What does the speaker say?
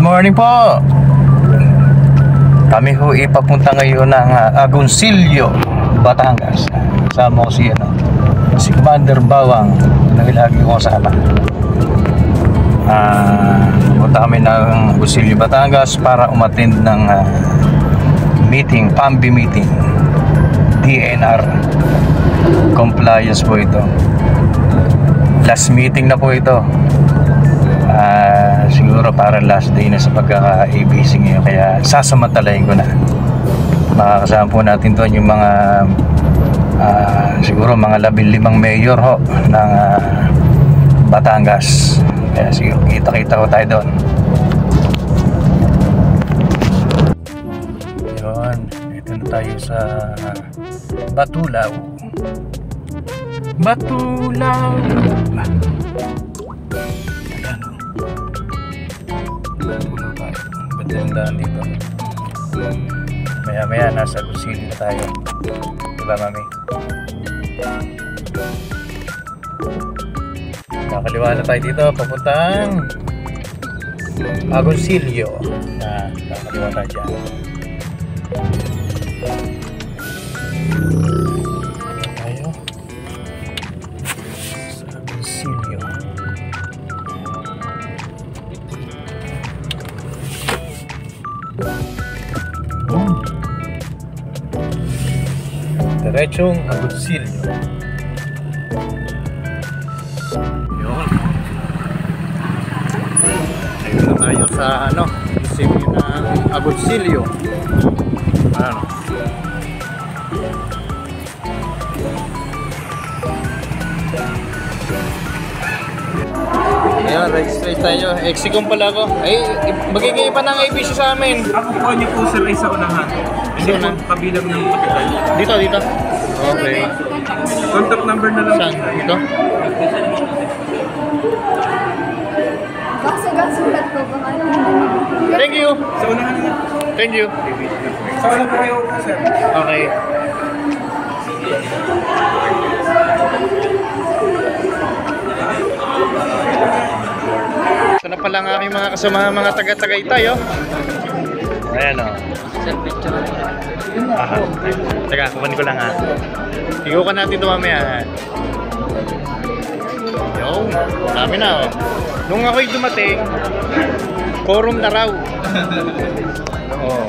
morning po. Kami ho ipapunta ngayon ng Agoncillo, Batangas. Kasama ko si Commander Bawang na lagi ko kasama. Pumunta kami ng Agoncillo, Batangas para umattend ng meeting, PAMBI meeting, DNR compliance po ito. Last meeting na po ito. Siguro para last day na sa pagkaka-ABC ngayon, kaya sasamantalayin ko na. Makakasama po natin doon yung mga siguro mga 15 mayor ho ng Batangas. Kaya siguro kita-kita ko tayo doon. Yun, ito na tayo sa Batulaw. Batulaw. Bandaan dito. Maya nasa Agoncillo na tayo. Diba, mami? Kakaliwa na tayo dito papuntang Agoncillo. Kakaliwa tayo dyan. Tayo sa Agoncillo. Diretsong Agoncillo. Yun. Ayun na tayo sa munisipyo ng Agoncillo. Ayan, register tayo. Exicom pala ako. Ay, magiging iba ng ABC sa amin. Ako po niyo po sir ay sa unahan. Hindi po kabilang ng kapital. Dito. Okay. Contact number na lang. Saan? Dito? Sulat ko ba? Thank you. Sa unahan na. Thank you. Sa unahan po kayo po sir. Okay. Ito na pala ang aking mga kasama, mga taga-Tagaytay, oh. Ayan, oh. Aha. Teka, kukunin ko lang, ha. Igukan natin ito mamaya. Yo, dami na, oh. Nung ako'y dumating, quorum na raw. Oh.